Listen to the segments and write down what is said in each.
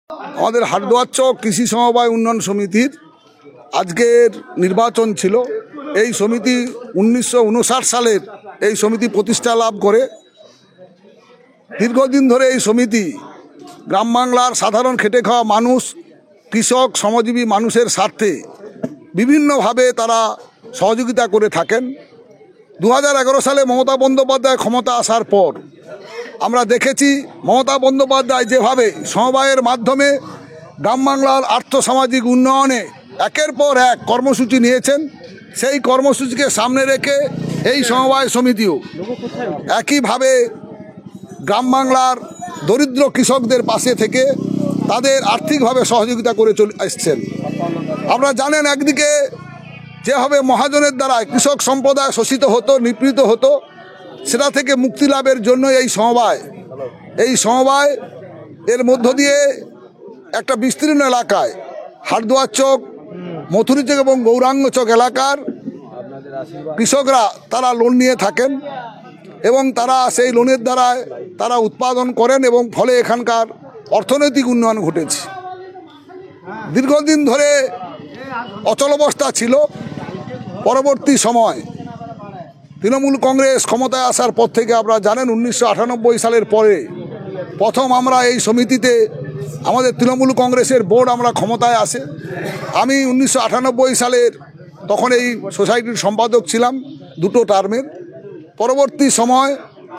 আমাদের হাটদুয়ার চক কৃষি সমবায় উন্নয়ন সমিতির আজকের নির্বাচন ছিল। এই সমিতি 1959 সালের এই সমিতি প্রতিষ্ঠা লাভ করে। দীর্ঘদিন ধরে এই সমিতি গ্রাম বাংলার সাধারণ খেটে খাওয়া মানুষ, কৃষক, শ্রমজীবী মানুষের স্বার্থে বিভিন্নভাবে তারা সহযোগিতা করে থাকেন। 2011 সালে মমতা বন্দ্যোপাধ্যায় ক্ষমতা আসার পর আমরা দেখেছি মমতা বন্দ্যোপাধ্যায় যেভাবে সমবায়ের মাধ্যমে গ্রাম বাংলার আর্থসামাজিক উন্নয়নে একের পর এক কর্মসূচি নিয়েছেন। সেই কর্মসূচিকে সামনে রেখে এই সমবায় সমিতিও একইভাবে গ্রাম বাংলার দরিদ্র কৃষকদের পাশে থেকে তাদের আর্থিকভাবে সহযোগিতা করে চলে আসছেন। আপনারা জানেন, একদিকে যেভাবে মহাজনের দ্বারা কৃষক সম্প্রদায় শোষিত হতো, নিপীড়িত হতো, সেটা থেকে মুক্তি লাভের জন্য এই সমবায় এর মধ্য দিয়ে একটা বিস্তীর্ণ এলাকায় হাটদুয়ার চক, মথুরি চক এবং গৌরাঙ্গ চক এলাকার কৃষকরা তারা লোন নিয়ে থাকেন এবং তারা সেই লোনের দ্বারায় তারা উৎপাদন করেন এবং ফলে এখানকার অর্থনৈতিক উন্নয়ন ঘটেছে। দীর্ঘদিন ধরে অচলাবস্থা ছিল। পরবর্তী সময় তৃণমূল কংগ্রেস ক্ষমতায় আসার পর থেকে আপনারা জানেন 1998 সালের পরে প্রথম আমরা এই সমিতিতে আমাদের তৃণমূল কংগ্রেসের বোর্ড আমরা ক্ষমতায় আসে। আমি 1998 সালের তখন এই সোসাইটির সম্পাদক ছিলাম 2 টার্মের। পরবর্তী সময়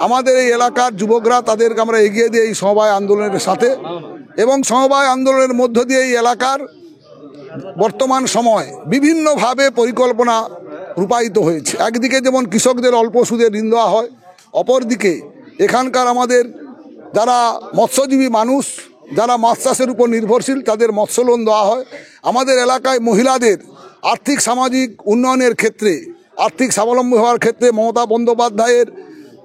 আমাদের এই এলাকার যুবকরা তাদেরকে আমরা এগিয়ে দিই এই সমবায় আন্দোলনের সাথে এবং সমবায় আন্দোলনের মধ্য দিয়ে এই এলাকার বর্তমান সময় বিভিন্নভাবে পরিকল্পনা রূপায়িত হয়েছে। একদিকে যেমন কৃষকদের অল্প সুদে ঋণ দেওয়া হয়, অপরদিকে এখানকার আমাদের যারা মৎস্যজীবী মানুষ, যারা মাছ চাষের উপর নির্ভরশীল, তাদের মৎস্য লোন দেওয়া হয়। আমাদের এলাকায় মহিলাদের আর্থিক সামাজিক উন্নয়নের ক্ষেত্রে, আর্থিক স্বাবলম্বী হওয়ার ক্ষেত্রে মমতা বন্দ্যোপাধ্যায়ের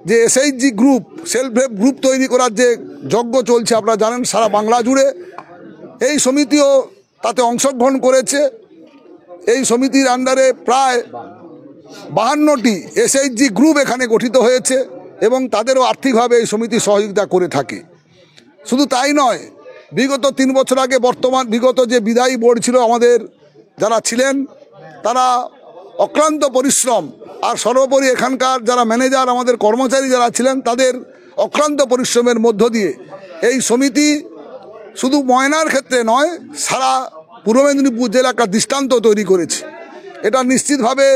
যে SHG group, self help group তৈরি করার যে যজ্ঞ চলছে আপনারা জানেন সারা বাংলা জুড়ে, এই সমিতিও তাতে অংশগ্রহণ করেছে। এই সমিতির আন্ডারে প্রায় 52টি এসএইচজি গ্রুপ এখানে গঠিত হয়েছে এবং তাদেরও আর্থিকভাবে এই সমিতি সহযোগিতা করে থাকে। শুধু তাই নয়, বিগত 3 বছর আগে বিগত যে বিদায়ী বোর্ড ছিল আমাদের যারা ছিলেন, তারা অক্লান্ত পরিশ্রম আর সর্বোপরি এখানকার যারা ম্যানেজার, আমাদের কর্মচারী যারা ছিলেন, তাদের অক্লান্ত পরিশ্রমের মধ্য দিয়ে এই সমিতি শুধু ময়নার ক্ষেত্রে নয়, সারা পূর্ব মেদিনীপুর জেলা একটা দৃষ্টান্ত তৈরি করেছে। এটা নিশ্চিতভাবে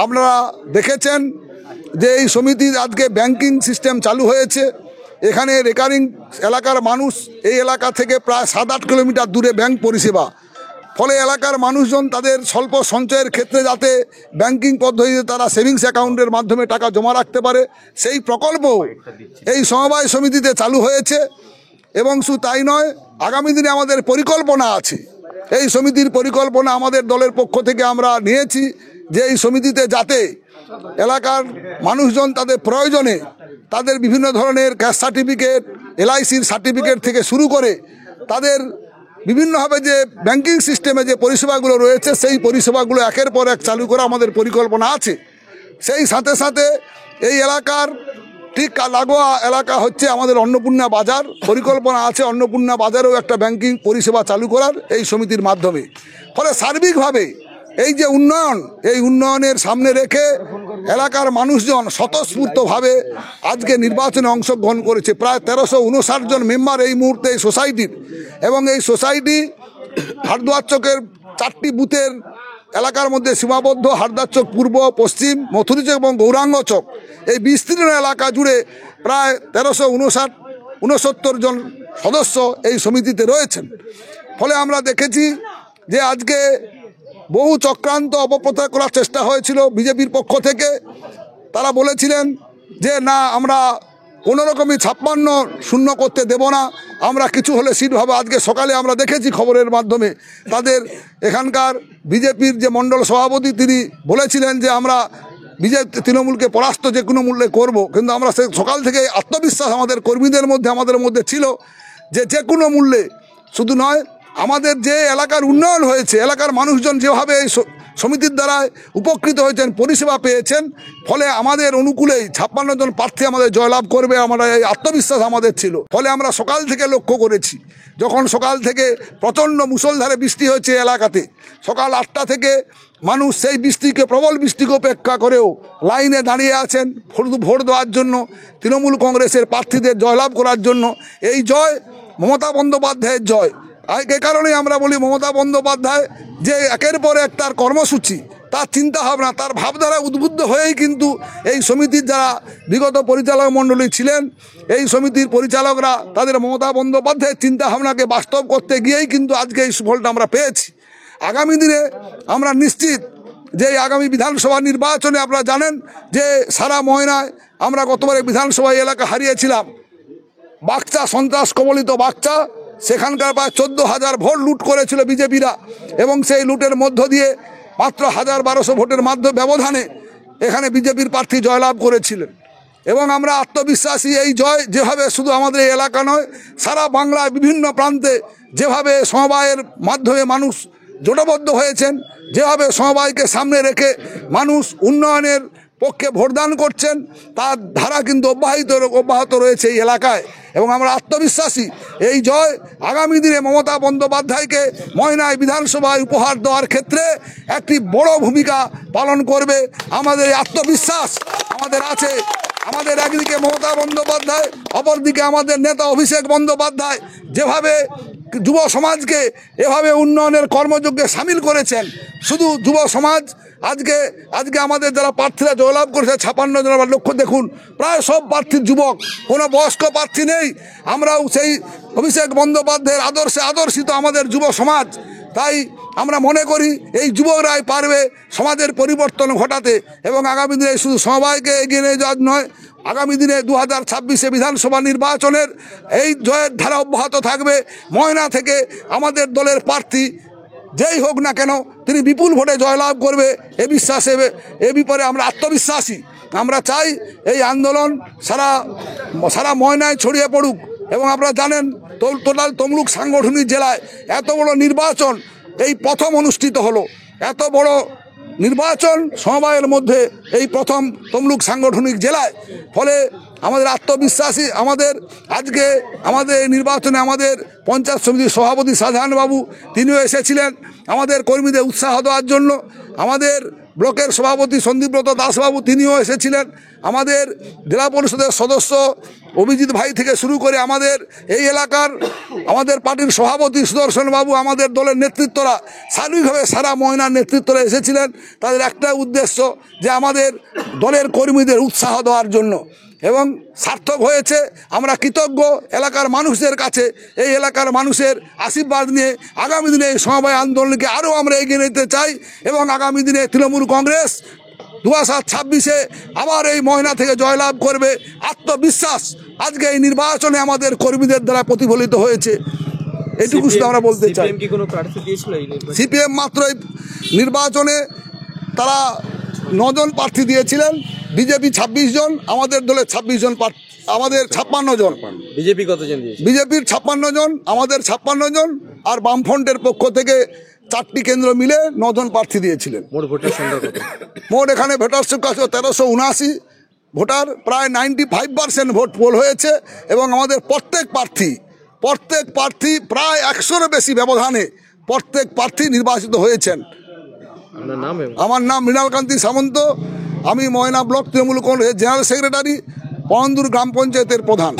আপনারা দেখেছেন যে এই সমিতির আজকে ব্যাংকিং সিস্টেম চালু হয়েছে। এখানে রেকারিং এলাকার মানুষ, এই এলাকা থেকে প্রায় 7-8 কিলোমিটার দূরে ব্যাংক পরিষেবা, ফলে এলাকার মানুষজন তাদের স্বল্প সঞ্চয়ের ক্ষেত্রে যাতে ব্যাংকিং পদ্ধতিতে তারা সেভিংস অ্যাকাউন্টের মাধ্যমে টাকা জমা রাখতে পারে, সেই প্রকল্প এই সমবায় সমিতিতে চালু হয়েছে। এবং শুধু তাই নয়, আগামী দিনে আমাদের পরিকল্পনা আছে। এই সমিতির পরিকল্পনা আমাদের দলের পক্ষ থেকে আমরা নিয়েছি যে এই সমিতিতে যাতে এলাকার মানুষজন তাদের প্রয়োজনে তাদের বিভিন্ন ধরনের ক্যাশ সার্টিফিকেট, এলআইসির সার্টিফিকেট থেকে শুরু করে তাদের বিভিন্নভাবে যে ব্যাংকিং সিস্টেমে যে পরিষেবাগুলো রয়েছে, সেই পরিষেবাগুলো একের পর এক চালু করা আমাদের পরিকল্পনা আছে। সেই সাথে সাথে এই এলাকার ঠিক লাগোয়া এলাকা হচ্ছে আমাদের অন্নপূর্ণা বাজার। পরিকল্পনা আছে অন্নপূর্ণা বাজারেও একটা ব্যাংকিং পরিষেবা চালু করার এই সমিতির মাধ্যমে। ফলে সার্বিকভাবে এই যে উন্নয়ন, এই উন্নয়নের সামনে রেখে এলাকার মানুষজন স্বতঃস্ফূর্তভাবে আজকে নির্বাচনে অংশগ্রহণ করেছে। প্রায় 1359 জন মেম্বার এই মুহূর্তে এই সোসাইটির, এবং এই সোসাইটি হাটদুয়ার চকের 4টি বুথের এলাকার মধ্যে সীমাবদ্ধ। হাটদুয়ার চক পূর্ব, পশ্চিম, মথুরি চক এবং গৌরাঙ্গ চক, এই বিস্তীর্ণ এলাকা জুড়ে প্রায় 1369 জন সদস্য এই সমিতিতে রয়েছেন। ফলে আমরা দেখেছি যে আজকে বহু চক্রান্ত অপপ্রচার করার চেষ্টা হয়েছিল বিজেপির পক্ষ থেকে। তারা বলেছিলেন যে না, আমরা কোনো রকমই 56 শূন্য করতে দেব না, আমরা কিছু হলে সিট পাবো। আজকে সকালে আমরা দেখেছি খবরের মাধ্যমে তাদের এখানকার বিজেপির যে মণ্ডল সভাপতি, তিনি বলেছিলেন যে আমরা তৃণমূলকে পরাস্ত যে কোনো মূল্যে করব। কিন্তু আমরা সকাল থেকে আত্মবিশ্বাস আমাদের কর্মীদের মধ্যে, আমাদের মধ্যে ছিল যে কোনো মূল্যে, শুধু নয়, আমাদের যে এলাকার উন্নয়ন হয়েছে, এলাকার মানুষজন যেভাবে এই সমিতির দ্বারায় উপকৃত হয়েছেন, পরিষেবা পেয়েছেন। ফলে আমাদের অনুকূলেই 56 জন প্রার্থী আমাদের জয়লাভ করবে, আমরা এই আত্মবিশ্বাস আমাদের ছিল। ফলে আমরা সকাল থেকে লক্ষ্য করেছি, যখন সকাল থেকে প্রচণ্ড মুষলধারে বৃষ্টি হয়েছে এলাকাতে, সকাল 8টা থেকে মানুষ সেই বৃষ্টিকে, প্রবল বৃষ্টিকে উপেক্ষা করেও লাইনে দাঁড়িয়ে আছেন ভোট দেওয়ার জন্য, তৃণমূল কংগ্রেসের প্রার্থীদের জয়লাভ করার জন্য। এই জয় মমতা বন্দ্যোপাধ্যায়ের জয়। এই কারণেই আমরা বলি মমতা বন্দ্যোপাধ্যায় যে একের পর এক তার কর্মসূচি, তার চিন্তাভাবনা, তার ভাবধারা উদ্বুদ্ধ হয়েই কিন্তু এই সমিতির যারা বিগত পরিচালক মণ্ডলী ছিলেন, এই সমিতির পরিচালকরা তাদের মমতা বন্দ্যোপাধ্যায়ের চিন্তাভাবনাকে বাস্তব করতে গিয়েই কিন্তু আজকে এই সুফলটা আমরা পেয়েছি। আগামী দিনে আমরা নিশ্চিত যে আগামী বিধানসভা নির্বাচনে আপনারা জানেন যে সারা ময়নায় আমরা গতবারে বিধানসভা এলাকা হারিয়েছিলাম। বাগচা, সন্ত্রাস কবলিত বাগচা, সেখানকার প্রায় 14,000 ভোট লুট করেছিল বিজেপিরা, এবং সেই লুটের মধ্য দিয়ে মাত্র 1,000-1,200 ভোটের ব্যবধানে এখানে বিজেপির প্রার্থী জয়লাভ করেছিলেন। এবং আমরা আত্মবিশ্বাসী এই জয় যেভাবে শুধু আমাদের এই এলাকা নয়, সারা বাংলায় বিভিন্ন প্রান্তে যেভাবে সমবায়ের মাধ্যমে মানুষ জোটবদ্ধ হয়েছেন, যেভাবে সমবায়কে সামনে রেখে মানুষ উন্নয়নের পক্ষে ভোটদান করছেন, তার ধারা কিন্তু অব্যাহত রয়েছে এই এলাকায়। এবং আমরা আত্মবিশ্বাসী এই জয় আগামী দিনে মমতা বন্দ্যোপাধ্যায়কে ময়নায় বিধানসভায় উপহার দেওয়ার ক্ষেত্রে একটি বড় ভূমিকা পালন করবে। আমাদের আত্মবিশ্বাস আমাদের আছে। আমাদের একদিকে মমতা বন্দ্যোপাধ্যায়, অপরদিকে আমাদের নেতা অভিষেক বন্দ্যোপাধ্যায় যেভাবে যুব সমাজকে এভাবে উন্নয়নের কর্মযজ্ঞে সামিল করেছেন। শুধু যুব সমাজ, আজকে আমাদের যারা প্রার্থীরা জয়লাভ করেছে 56 জন, আবার লক্ষ্য দেখুন প্রায় সব প্রার্থীর যুবক, কোনো বয়স্ক প্রার্থী নেই। আমরাও সেই অভিষেক বন্দ্যোপাধ্যায়ের আদর্শে আদর্শিত আমাদের যুব সমাজ। তাই আমরা মনে করি এই যুবকরাই পারবে সমাজের পরিবর্তন ঘটাতে। এবং আগামী দিনে শুধু সমবায়কে এগিয়ে নিয়ে যাওয়া নয়, আগামী দিনে 2026-এ বিধানসভা নির্বাচনের এই জয়ের ধারা অব্যাহত থাকবে। ময়না থেকে আমাদের দলের প্রার্থী যেই হোক না কেন তিনি বিপুল ভোটে জয়লাভ করবে, এ বিশ্বাসে, এ ব্যাপারে আমরা আত্মবিশ্বাসী। আমরা চাই এই আন্দোলন সারা ময়নায় ছড়িয়ে পড়ুক। এবং আপনারা জানেন টোটাল তমলুক সাংগঠনিক জেলায় এত বড় নির্বাচন এই প্রথম অনুষ্ঠিত হলো। এত বড় নির্বাচন সমবায়ের মধ্যে এই প্রথম তমলুক সাংগঠনিক জেলায়। ফলে আমাদের আত্মবিশ্বাসী, আজকে আমাদের নির্বাচনে আমাদের পঞ্চায়েত সমিতির সভাপতি শাহজাহান বাবু তিনিও এসেছিলেন আমাদের কর্মীদের উৎসাহ দেওয়ার জন্য। আমাদের ব্লকের সভাপতি সন্দীপব্রত দাসবাবু তিনিও এসেছিলেন। আমাদের জেলা পরিষদের সদস্য অভিজিৎ ভাই থেকে শুরু করে আমাদের এই এলাকার আমাদের পার্টির সভাপতি সুদর্শন বাবু, আমাদের দলের নেতৃত্বরা সার্বিকভাবে সারা ময়নার নেতৃত্বরা এসেছিলেন। তাদের একটা উদ্দেশ্য যে আমাদের দলের কর্মীদের উৎসাহ দেওয়ার জন্য, এবং সার্থক হয়েছে। আমরা কৃতজ্ঞ এলাকার মানুষদের কাছে। এই এলাকার মানুষের আশীর্বাদ নিয়ে আগামী দিনে এই সমবায় আন্দোলনকে আরও আমরা এগিয়ে নিতে চাই। এবং আগামী দিনে তৃণমূল কংগ্রেস 2026-এ আবার এই ময়না থেকে জয়লাভ করবে। আত্মবিশ্বাস আজকে এই নির্বাচনে আমাদের কর্মীদের দ্বারা প্রতিফলিত হয়েছে। এটুকু শুধু আমরা বলতে চাই। সিপিএম মাত্র এই নির্বাচনে তারা 9 জন প্রার্থী দিয়েছিলেন, বিজেপি 26 জন, আমাদের দলের 26 জন, আমাদের 56 জন। বিজেপি কতজন দিয়েছে? বিজেপির 56 জন, আমাদের 56 জন, আর বামফ্রন্টের পক্ষ থেকে 4টি কেন্দ্র মিলে 9 জন প্রার্থী দিয়েছিলেন। মোট ভোটার সংখ্যা কত? মোট এখানে ভোটার সংখ্যা 1379 ভোটার, প্রায় 95% ভোট পোল হয়েছে। এবং আমাদের প্রত্যেক প্রার্থী প্রায় 100-এর বেশি ব্যবধানে প্রত্যেক প্রার্থী নির্বাচিত হয়েছেন। আমার নাম মৃণালকান্তি সামন্ত, আমি ময়না ব্লক তৃণমূল কংগ্রেসের জেনারেল সেক্রেটারি, পরন্দুর গ্রাম পঞ্চায়েতের প্রধান।